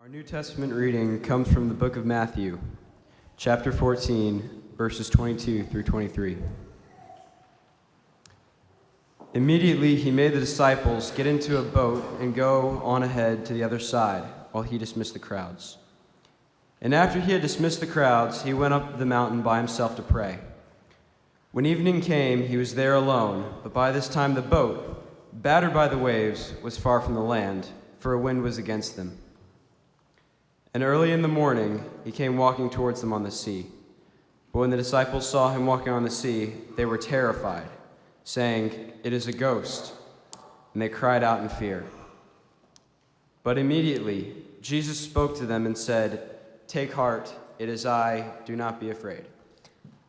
Our New Testament reading comes from the book of Matthew, chapter 14, verses 22 through 23. Immediately he made the disciples get into a boat and go on ahead to the other side while he dismissed the crowds. And after he had dismissed the crowds, he went up the mountain by himself to pray. When evening came, he was there alone, but by this time the boat, battered by the waves, was far from the land, for a wind was against them. And early in the morning, he came walking towards them on the sea. But when the disciples saw him walking on the sea, they were terrified, saying, "It is a ghost," and they cried out in fear. But immediately Jesus spoke to them and said, "Take heart, it is I, do not be afraid."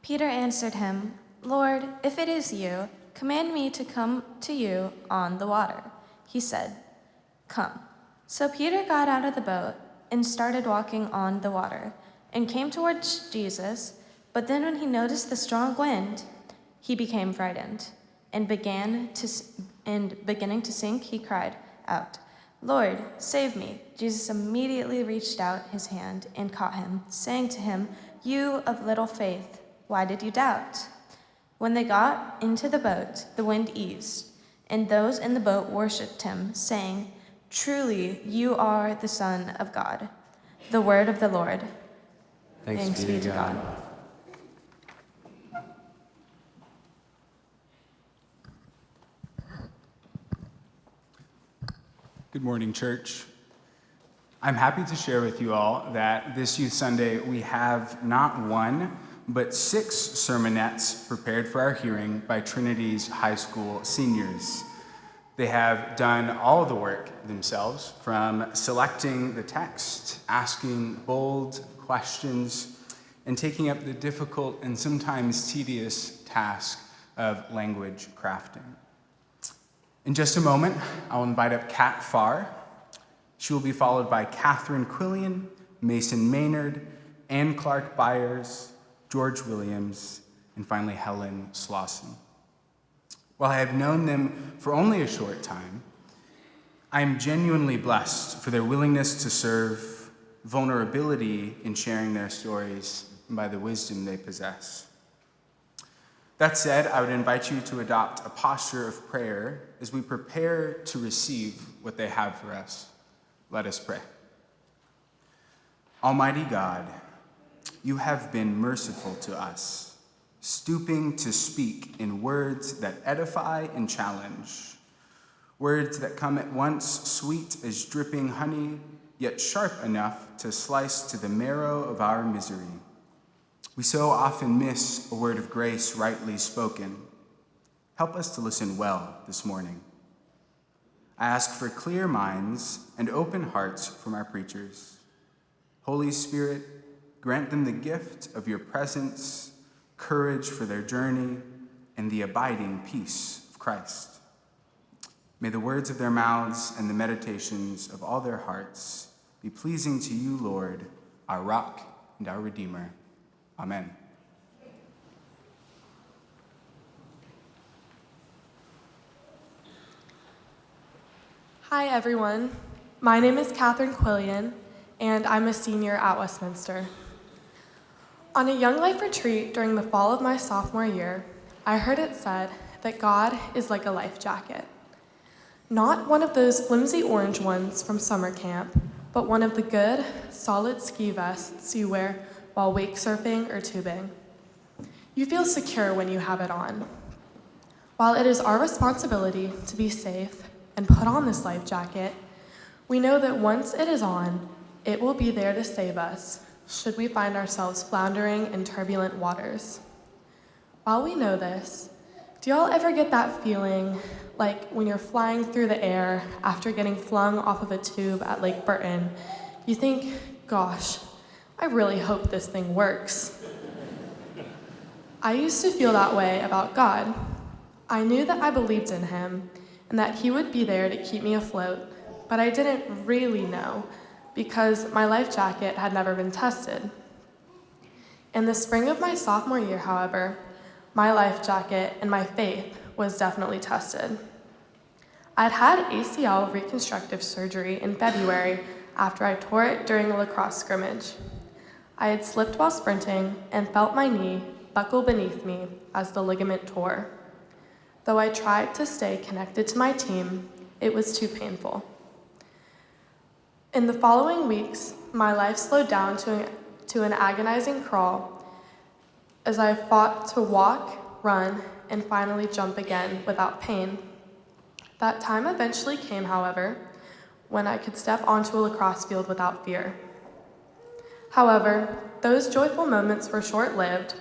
Peter answered him, "Lord, if it is you, command me to come to you on the water." He said, "Come." So Peter got out of the boat and started walking on the water, and came towards Jesus. But then when he noticed the strong wind, he became frightened, and beginning to sink, he cried out, "Lord, save me." Jesus immediately reached out his hand and caught him, saying to him, "You of little faith, why did you doubt?" When they got into the boat, the wind eased, and those in the boat worshipped him, saying, "Truly, you are the Son of God." The word of the Lord. Thanks be to God. Good morning, church. I'm happy to share with you all that this Youth Sunday we have not one, but 6 sermonettes prepared for our hearing by Trinity's high school seniors. They have done all the work themselves, from selecting the text, asking bold questions, and taking up the difficult and sometimes tedious task of language crafting. In just a moment, I'll invite up Kat Farr. She will be followed by Catherine Quillian, Mason Maynard, Ann Clark Byers, George Williams, and finally Helen Slauson. While I have known them for only a short time, I am genuinely blessed for their willingness to serve, vulnerability in sharing their stories, and by the wisdom they possess. That said, I would invite you to adopt a posture of prayer as we prepare to receive what they have for us. Let us pray. Almighty God, you have been merciful to us, stooping to speak in words that edify and challenge, words that come at once sweet as dripping honey, yet sharp enough to slice to the marrow of our misery. We so often miss a word of grace rightly spoken. Help us to listen well this morning. I ask for clear minds and open hearts from our preachers. Holy Spirit, grant them the gift of your presence, courage for their journey, and the abiding peace of Christ. May the words of their mouths and the meditations of all their hearts be pleasing to you, Lord, our rock and our Redeemer. Amen. Hi, everyone. My name is Catherine Quillian, and I'm a senior at Westminster. On a Young Life retreat during the fall of my sophomore year, I heard it said that God is like a life jacket. Not one of those flimsy orange ones from summer camp, but one of the good, solid ski vests you wear while wake surfing or tubing. You feel secure when you have it on. While it is our responsibility to be safe and put on this life jacket, we know that once it is on, it will be there to save us should we find ourselves floundering in turbulent waters. While we know this, do y'all ever get that feeling like when you're flying through the air after getting flung off of a tube at Lake Burton, you think, gosh, I really hope this thing works. I used to feel that way about God. I knew that I believed in him and that he would be there to keep me afloat, but I didn't really know because my life jacket had never been tested. In the spring of my sophomore year, however, my life jacket and my faith was definitely tested. I'd had ACL reconstructive surgery in February after I tore it during a lacrosse scrimmage. I had slipped while sprinting and felt my knee buckle beneath me as the ligament tore. Though I tried to stay connected to my team, it was too painful. In the following weeks, my life slowed down to an agonizing crawl as I fought to walk, run, and finally jump again without pain. That time eventually came, however, when I could step onto a lacrosse field without fear. However, those joyful moments were short-lived,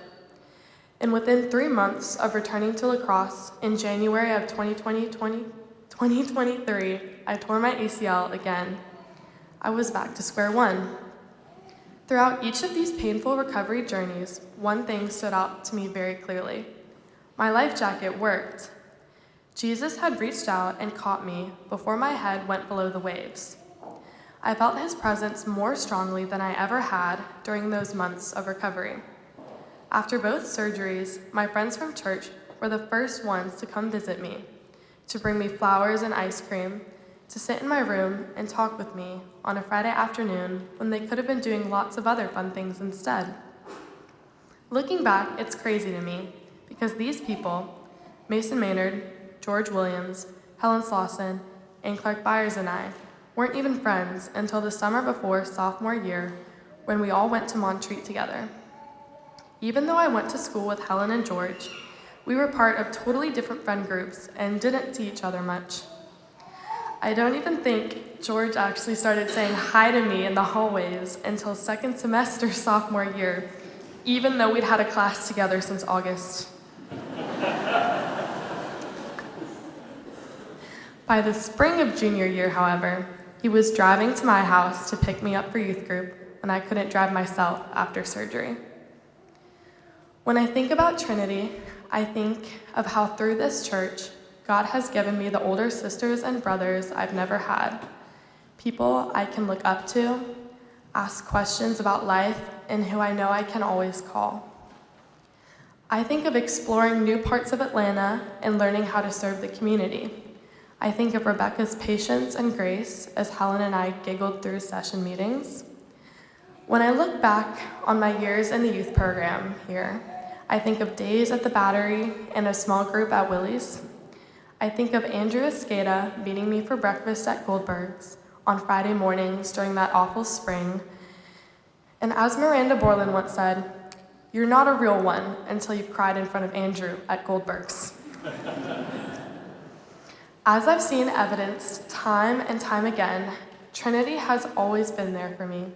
and within 3 months of returning to lacrosse in January of 2023, I tore my ACL again. I was back to square one. Throughout each of these painful recovery journeys, one thing stood out to me very clearly. My life jacket worked. Jesus had reached out and caught me before my head went below the waves. I felt his presence more strongly than I ever had during those months of recovery. After both surgeries, my friends from church were the first ones to come visit me, to bring me flowers and ice cream, to sit in my room and talk with me on a Friday afternoon when they could have been doing lots of other fun things instead. Looking back, it's crazy to me because these people, Mason Maynard, George Williams, Helen Slauson, and Clark Byers and I, weren't even friends until the summer before sophomore year when we all went to Montreat together. Even though I went to school with Helen and George, we were part of totally different friend groups and didn't see each other much. I don't even think George actually started saying hi to me in the hallways until second semester sophomore year, even though we'd had a class together since August. By the spring of junior year, however, he was driving to my house to pick me up for youth group when I couldn't drive myself after surgery. When I think about Trinity, I think of how through this church, God has given me the older sisters and brothers I've never had, people I can look up to, ask questions about life, and who I know I can always call. I think of exploring new parts of Atlanta and learning how to serve the community. I think of Rebecca's patience and grace as Helen and I giggled through session meetings. When I look back on my years in the youth program here, I think of days at the Battery and a small group at Willie's. I think of Andrew Escada meeting me for breakfast at Goldberg's on Friday mornings during that awful spring. And as Miranda Borland once said, "You're not a real one until you've cried in front of Andrew at Goldberg's." As I've seen evidenced time and time again, Trinity has always been there for me,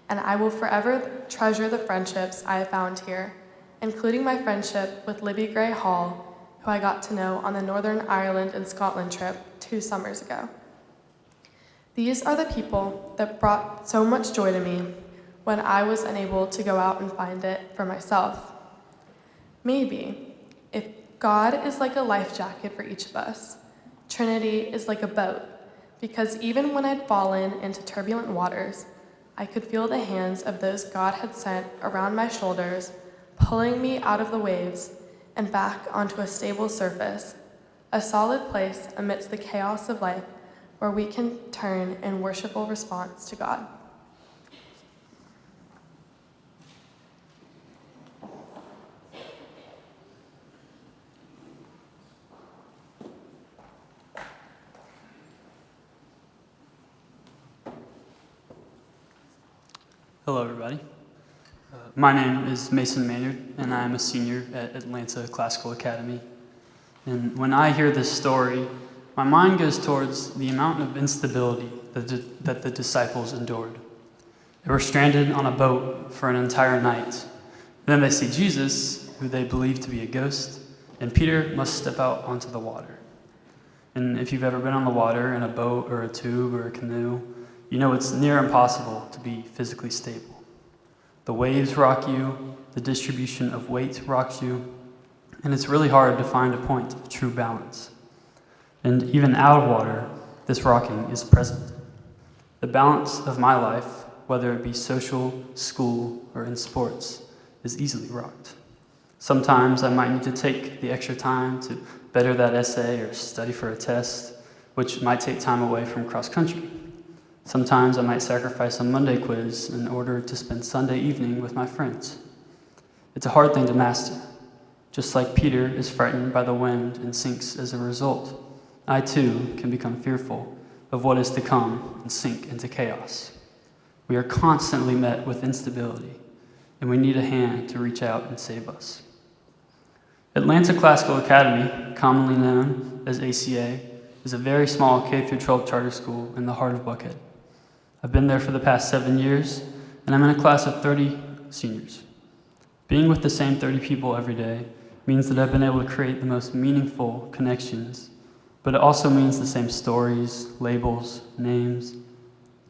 and I will forever treasure the friendships I have found here, including my friendship with Libby Gray Hall, who I got to know on the Northern Ireland and Scotland trip 2 summers ago. These are the people that brought so much joy to me when I was unable to go out and find it for myself. Maybe, if God is like a life jacket for each of us, Trinity is like a boat, because even when I'd fallen into turbulent waters, I could feel the hands of those God had sent around my shoulders, pulling me out of the waves and back onto a stable surface, a solid place amidst the chaos of life where we can turn in worshipful response to God. Hello, everybody. My name is Mason Maynard, and I am a senior at Atlanta Classical Academy. And when I hear this story, my mind goes towards the amount of instability that the disciples endured. They were stranded on a boat for an entire night. Then they see Jesus, who they believe to be a ghost, and Peter must step out onto the water. And if you've ever been on the water in a boat or a tube or a canoe, you know it's near impossible to be physically stable. The waves rock you, the distribution of weight rocks you, and it's really hard to find a point of true balance. And even out of water, this rocking is present. The balance of my life, whether it be social, school, or in sports, is easily rocked. Sometimes I might need to take the extra time to better that essay or study for a test, which might take time away from cross country. Sometimes I might sacrifice a Monday quiz in order to spend Sunday evening with my friends. It's a hard thing to master. Just like Peter is frightened by the wind and sinks as a result, I too can become fearful of what is to come and sink into chaos. We are constantly met with instability, and we need a hand to reach out and save us. Atlanta Classical Academy, commonly known as ACA, is a very small K-12 charter school in the heart of Buckhead. I've been there for the past 7 years, and I'm in a class of 30 seniors. Being with the same 30 people every day means that I've been able to create the most meaningful connections, but it also means the same stories, labels, names,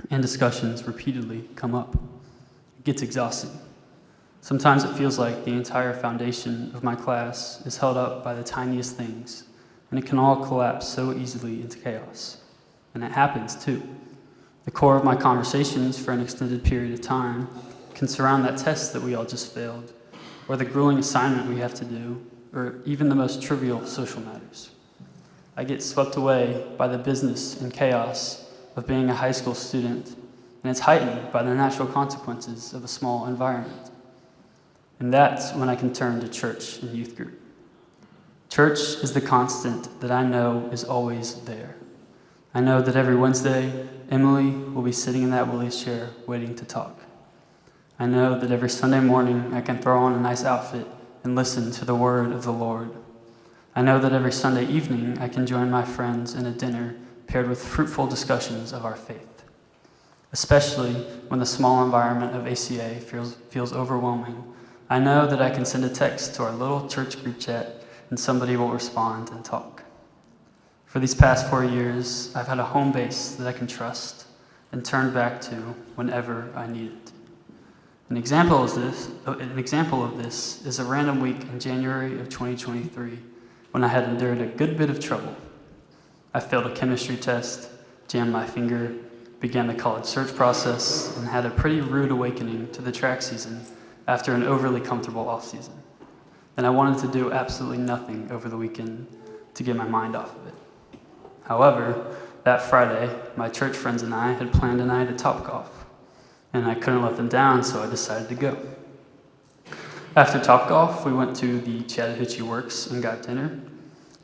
and discussions repeatedly come up. It gets exhausting. Sometimes it feels like the entire foundation of my class is held up by the tiniest things, and it can all collapse so easily into chaos. And it happens too. The core of my conversations for an extended period of time can surround that test that we all just failed, or the grueling assignment we have to do, or even the most trivial social matters. I get swept away by the business and chaos of being a high school student, and it's heightened by the natural consequences of a small environment. And that's when I can turn to church and youth group. Church is the constant that I know is always there. I know that every Wednesday, Emily will be sitting in that Willie's chair waiting to talk. I know that every Sunday morning I can throw on a nice outfit and listen to the word of the Lord. I know that every Sunday evening I can join my friends in a dinner paired with fruitful discussions of our faith. Especially when the small environment of ACA feels overwhelming, I know that I can send a text to our little church group chat and somebody will respond and talk. For these past 4 years, I've had a home base that I can trust and turn back to whenever I need it. An example of this is a random week in January of 2023 when I had endured a good bit of trouble. I failed a chemistry test, jammed my finger, began the college search process, and had a pretty rude awakening to the track season after an overly comfortable off-season. And I wanted to do absolutely nothing over the weekend to get my mind off of it. However, that Friday, my church friends and I had planned a night at Topgolf, and I couldn't let them down, so I decided to go. After Topgolf, we went to the Chattahoochee Works and got dinner,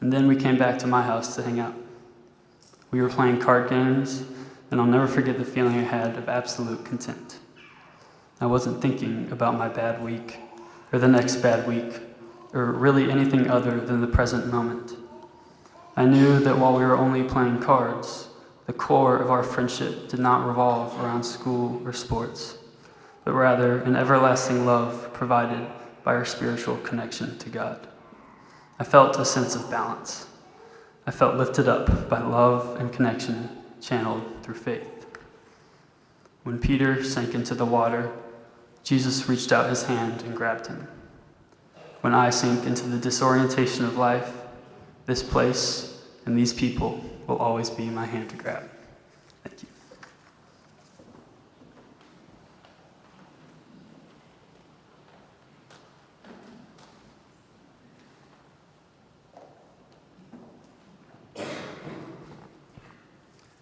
and then we came back to my house to hang out. We were playing card games, and I'll never forget the feeling I had of absolute content. I wasn't thinking about my bad week, or the next bad week, or really anything other than the present moment. I knew that while we were only playing cards, the core of our friendship did not revolve around school or sports, but rather an everlasting love provided by our spiritual connection to God. I felt a sense of balance. I felt lifted up by love and connection channeled through faith. When Peter sank into the water, Jesus reached out his hand and grabbed him. When I sink into the disorientation of life, this place and these people will always be my hand to grab. Thank you.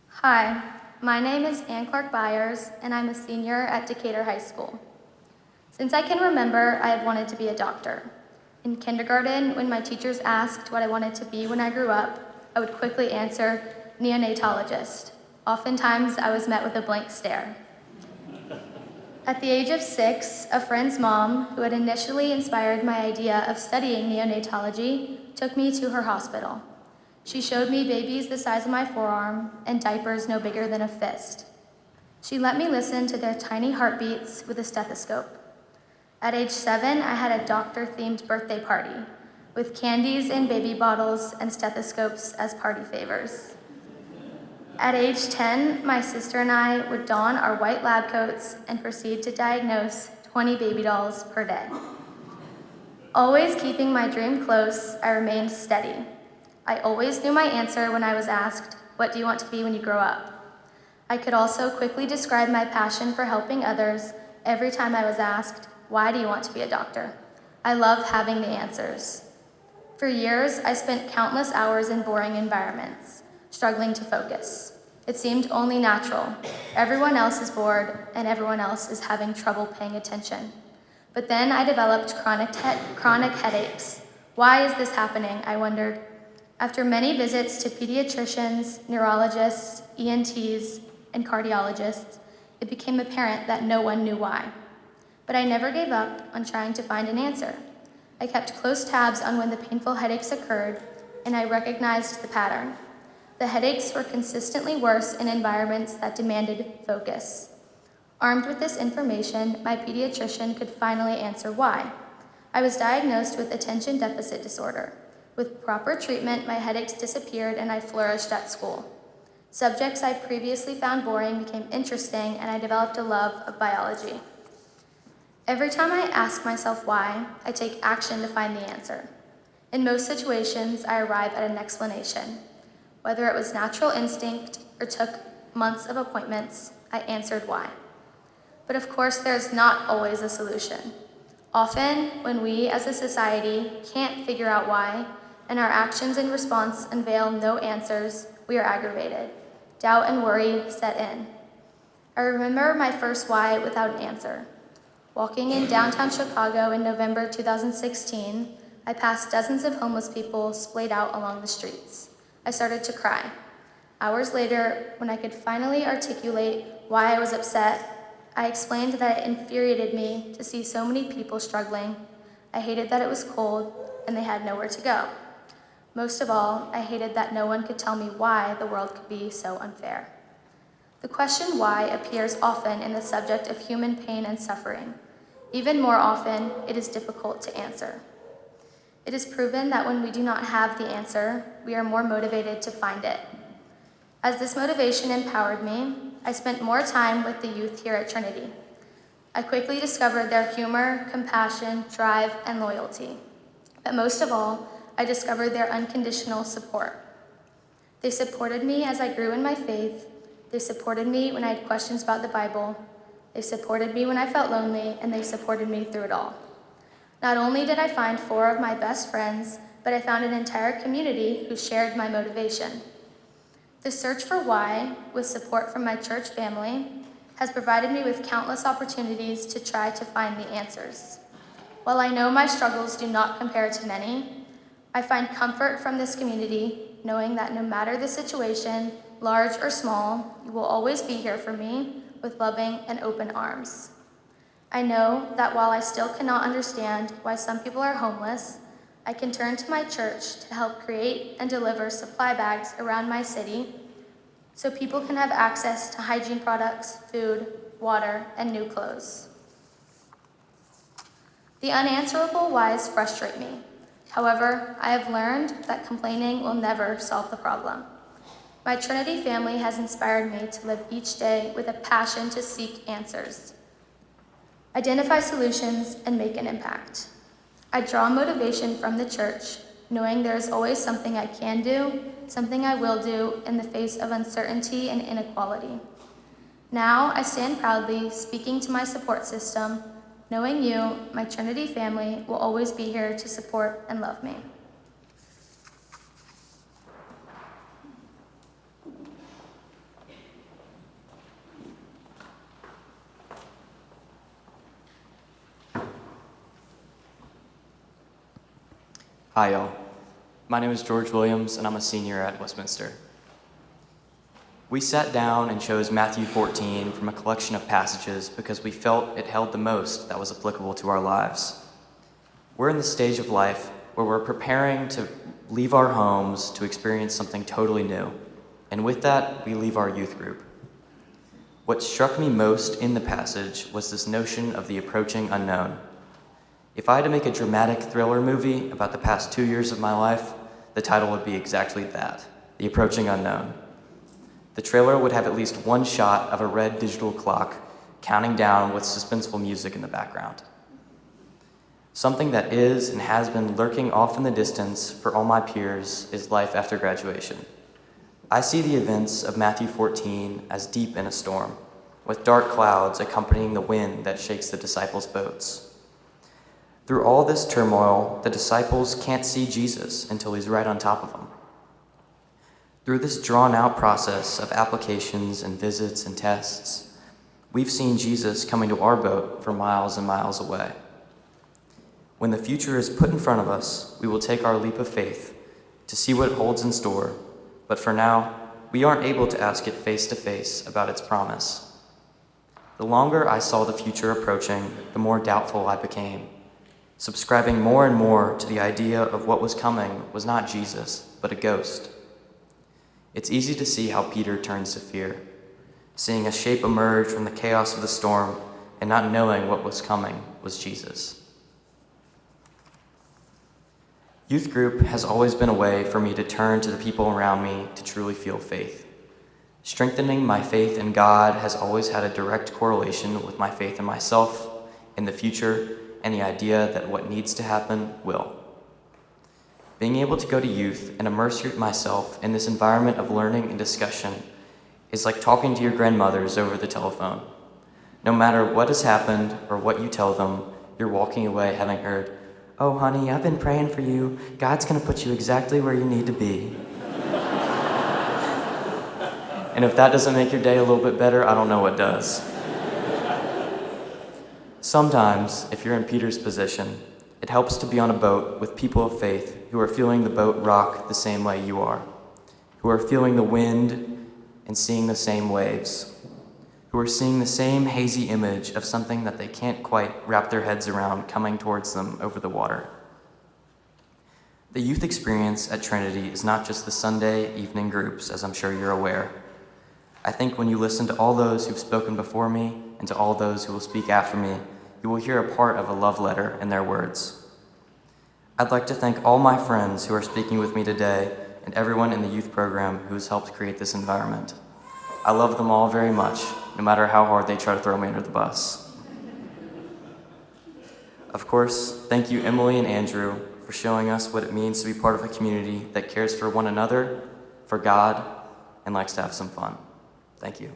Hi, my name is Ann Clark Byers, and I'm a senior at Decatur High School. Since I can remember, I have wanted to be a doctor. In kindergarten, when my teachers asked what I wanted to be when I grew up, I would quickly answer, neonatologist. Oftentimes, I was met with a blank stare. At the age of 6, a friend's mom, who had initially inspired my idea of studying neonatology, took me to her hospital. She showed me babies the size of my forearm and diapers no bigger than a fist. She let me listen to their tiny heartbeats with a stethoscope. At age 7, I had a doctor-themed birthday party with candies in baby bottles and stethoscopes as party favors. At age 10, my sister and I would don our white lab coats and proceed to diagnose 20 baby dolls per day. Always keeping my dream close, I remained steady. I always knew my answer when I was asked, "What do you want to be when you grow up?" I could also quickly describe my passion for helping others every time I was asked, "Why do you want to be a doctor?" I love having the answers. For years, I spent countless hours in boring environments, struggling to focus. It seemed only natural. Everyone else is bored, and everyone else is having trouble paying attention. But then I developed chronic headaches. Why is this happening? I wondered. After many visits to pediatricians, neurologists, ENTs, and cardiologists, it became apparent that no one knew why. But I never gave up on trying to find an answer. I kept close tabs on when the painful headaches occurred, and I recognized the pattern. The headaches were consistently worse in environments that demanded focus. Armed with this information, my pediatrician could finally answer why. I was diagnosed with attention deficit disorder. With proper treatment, my headaches disappeared and I flourished at school. Subjects I previously found boring became interesting, and I developed a love of biology. Every time I ask myself why, I take action to find the answer. In most situations, I arrive at an explanation. Whether it was natural instinct or took months of appointments, I answered why. But of course, there's not always a solution. Often, when we as a society can't figure out why, and our actions in response unveil no answers, we are aggravated. Doubt and worry set in. I remember my first why without an answer. Walking in downtown Chicago in November 2016, I passed dozens of homeless people splayed out along the streets. I started to cry. Hours later, when I could finally articulate why I was upset, I explained that it infuriated me to see so many people struggling. I hated that it was cold and they had nowhere to go. Most of all, I hated that no one could tell me why the world could be so unfair. The question why appears often in the subject of human pain and suffering. Even more often, it is difficult to answer. It is proven that when we do not have the answer, we are more motivated to find it. As this motivation empowered me, I spent more time with the youth here at Trinity. I quickly discovered their humor, compassion, drive, and loyalty. But most of all, I discovered their unconditional support. They supported me as I grew in my faith. They supported me when I had questions about the Bible. They supported me when I felt lonely, and they supported me through it all. Not only did I find 4 of my best friends, but I found an entire community who shared my motivation. The search for why, with support from my church family, has provided me with countless opportunities to try to find the answers. While I know my struggles do not compare to many, I find comfort from this community, knowing that no matter the situation, large or small, you will always be here for me with loving and open arms. I know that while I still cannot understand why some people are homeless, I can turn to my church to help create and deliver supply bags around my city so people can have access to hygiene products, food, water, and new clothes. The unanswerable whys frustrate me. However, I have learned that complaining will never solve the problem. My Trinity family has inspired me to live each day with a passion to seek answers, identify solutions, and make an impact. I draw motivation from the church, knowing there is always something I can do, something I will do in the face of uncertainty and inequality. Now I stand proudly speaking to my support system, knowing you, my Trinity family, will always be here to support and love me. Hi, y'all. My name is George Williams, and I'm a senior at Westminster. We sat down and chose Matthew 14 from a collection of passages because we felt it held the most that was applicable to our lives. We're in the stage of life where we're preparing to leave our homes to experience something totally new, and with that, we leave our youth group. What struck me most in the passage was this notion of the approaching unknown. If I had to make a dramatic thriller movie about the past 2 years of my life, the title would be exactly that, The Approaching Unknown. The trailer would have at least one shot of a red digital clock counting down with suspenseful music in the background. Something that is and has been lurking off in the distance for all my peers is life after graduation. I see the events of Matthew 14 as deep in a storm, with dark clouds accompanying the wind that shakes the disciples' boats. Through all this turmoil, the disciples can't see Jesus until he's right on top of them. Through this drawn-out process of applications and visits and tests, we've seen Jesus coming to our boat from miles and miles away. When the future is put in front of us, we will take our leap of faith to see what it holds in store, but for now, we aren't able to ask it face to face about its promise. The longer I saw the future approaching, the more doubtful I became, subscribing more and more to the idea of what was coming was not Jesus, but a ghost. It's easy to see how Peter turns to fear, seeing a shape emerge from the chaos of the storm and not knowing what was coming was Jesus. Youth group has always been a way for me to turn to the people around me to truly feel faith. Strengthening my faith in God has always had a direct correlation with my faith in myself, in the future, and the idea that what needs to happen will. Being able to go to youth and immerse myself in this environment of learning and discussion is like talking to your grandmothers over the telephone. No matter what has happened or what you tell them, you're walking away having heard, "Oh, honey, I've been praying for you. God's going to put you exactly where you need to be." And if that doesn't make your day a little bit better, I don't know what does. Sometimes, if you're in Peter's position, it helps to be on a boat with people of faith who are feeling the boat rock the same way you are, who are feeling the wind and seeing the same waves, who are seeing the same hazy image of something that they can't quite wrap their heads around coming towards them over the water. The youth experience at Trinity is not just the Sunday evening groups, as I'm sure you're aware. I think when you listen to all those who've spoken before me and to all those who will speak after me, you will hear a part of a love letter in their words. I'd like to thank all my friends who are speaking with me today and everyone in the youth program who has helped create this environment. I love them all very much, no matter how hard they try to throw me under the bus. Of course, thank you, Emily and Andrew, for showing us what it means to be part of a community that cares for one another, for God, and likes to have some fun. Thank you.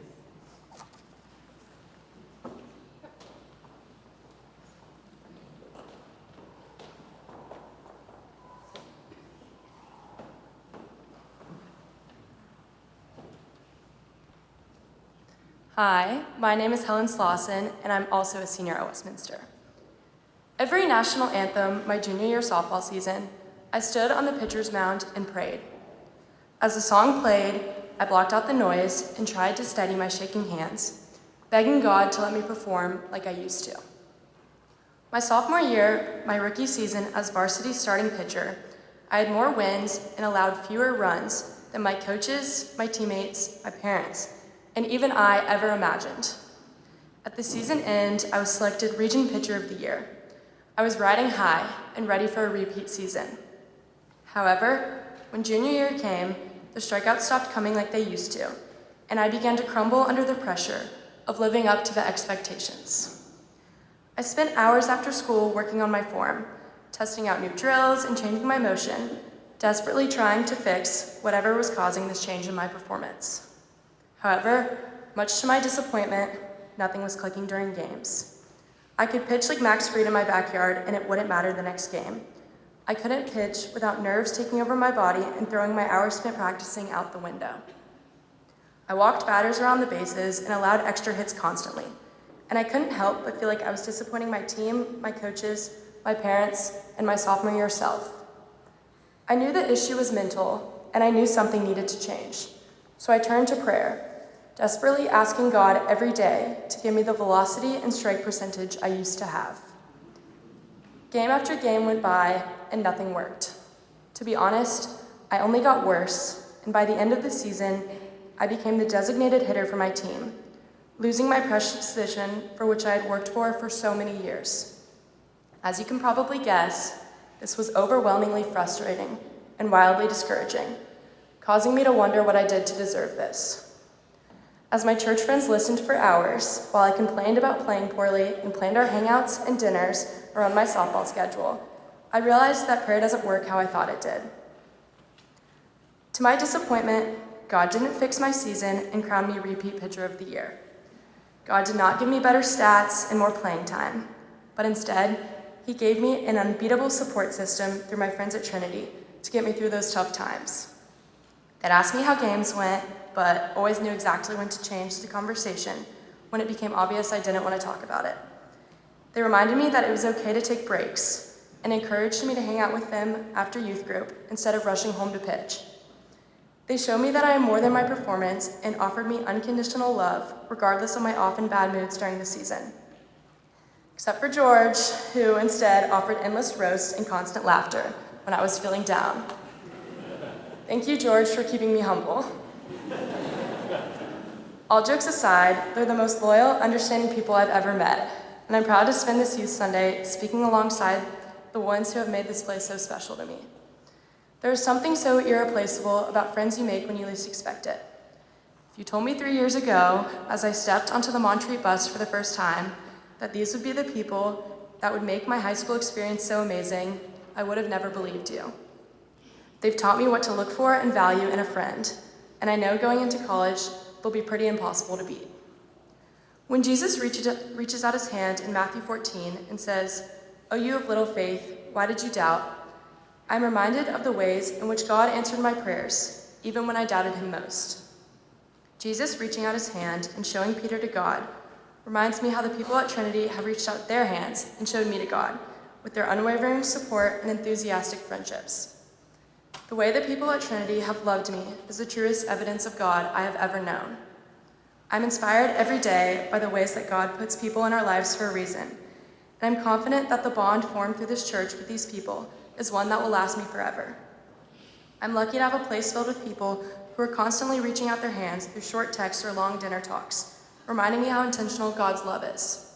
Hi, my name is Helen Slauson, and I'm also a senior at Westminster. Every national anthem my junior year softball season, I stood on the pitcher's mound and prayed. As the song played, I blocked out the noise and tried to steady my shaking hands, begging God to let me perform like I used to. My sophomore year, my rookie season as varsity starting pitcher, I had more wins and allowed fewer runs than my coaches, my teammates, my parents, and even I ever imagined. At the season end, I was selected Region Pitcher of the Year. I was riding high and ready for a repeat season. However, when junior year came, the strikeouts stopped coming like they used to, and I began to crumble under the pressure of living up to the expectations. I spent hours after school working on my form, testing out new drills and changing my motion, desperately trying to fix whatever was causing this change in my performance. However, much to my disappointment, nothing was clicking during games. I could pitch like Max Fried in my backyard and it wouldn't matter the next game. I couldn't pitch without nerves taking over my body and throwing my hours spent practicing out the window. I walked batters around the bases and allowed extra hits constantly, and I couldn't help but feel like I was disappointing my team, my coaches, my parents, and my sophomore year self. I knew the issue was mental, and I knew something needed to change, so I turned to prayer, desperately asking God every day to give me the velocity and strike percentage I used to have. Game after game went by, and nothing worked. To be honest, I only got worse, and by the end of the season, I became the designated hitter for my team, losing my precious position for which I had worked for so many years. As you can probably guess, this was overwhelmingly frustrating and wildly discouraging, causing me to wonder what I did to deserve this. As my church friends listened for hours while I complained about playing poorly and planned our hangouts and dinners around my softball schedule, I realized that prayer doesn't work how I thought it did. To my disappointment, God didn't fix my season and crown me repeat pitcher of the year. God did not give me better stats and more playing time, but instead, He gave me an unbeatable support system through my friends at Trinity to get me through those tough times. They'd ask me how games went, but always knew exactly when to change the conversation when it became obvious I didn't want to talk about it. They reminded me that it was okay to take breaks and encouraged me to hang out with them after youth group instead of rushing home to pitch. They showed me that I am more than my performance and offered me unconditional love, regardless of my often bad moods during the season. Except for George, who instead offered endless roasts and constant laughter when I was feeling down. Thank you, George, for keeping me humble. All jokes aside, they're the most loyal, understanding people I've ever met, and I'm proud to spend this Youth Sunday speaking alongside the ones who have made this place so special to me. There is something so irreplaceable about friends you make when you least expect it. If you told me 3 years ago, as I stepped onto the Montreat bus for the first time, that these would be the people that would make my high school experience so amazing, I would have never believed you. They've taught me what to look for and value in a friend, and I know going into college, they'll be pretty impossible to beat. When Jesus reaches out his hand in Matthew 14 and says, "O you of little faith, why did you doubt?" I'm reminded of the ways in which God answered my prayers, even when I doubted him most. Jesus reaching out his hand and showing Peter to God reminds me how the people at Trinity have reached out their hands and showed me to God with their unwavering support and enthusiastic friendships. The way the people at Trinity have loved me is the truest evidence of God I have ever known. I'm inspired every day by the ways that God puts people in our lives for a reason, and I'm confident that the bond formed through this church with these people is one that will last me forever. I'm lucky to have a place filled with people who are constantly reaching out their hands through short texts or long dinner talks, reminding me how intentional God's love is.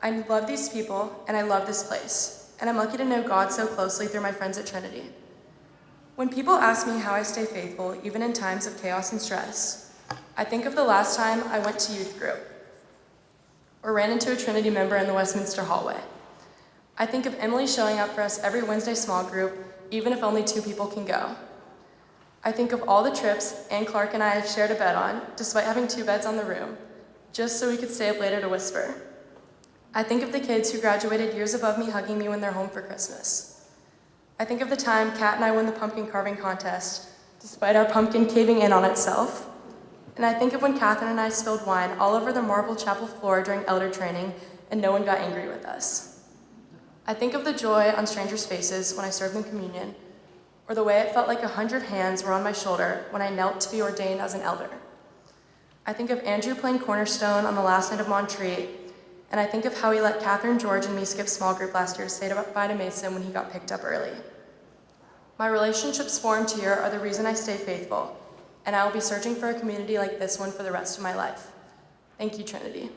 I love these people, and I love this place, and I'm lucky to know God so closely through my friends at Trinity. When people ask me how I stay faithful, even in times of chaos and stress, I think of the last time I went to youth group or ran into a Trinity member in the Westminster hallway. I think of Emily showing up for us every Wednesday small group, even if only 2 people can go. I think of all the trips Ann Clark and I have shared a bed on, despite having 2 beds on the room, just so we could stay up later to whisper. I think of the kids who graduated years above me hugging me when they're home for Christmas. I think of the time Kat and I won the pumpkin carving contest, despite our pumpkin caving in on itself. And I think of when Catherine and I spilled wine all over the marble chapel floor during elder training and no one got angry with us. I think of the joy on strangers' faces when I served them communion, or the way it felt like 100 hands were on my shoulder when I knelt to be ordained as an elder. I think of Andrew playing cornerstone on the last night of Montreat, and I think of how he let Catherine, George, and me skip small group last year to say bye to Mason when he got picked up early. My relationships formed here are the reason I stay faithful, and I will be searching for a community like this one for the rest of my life. Thank you, Trinity.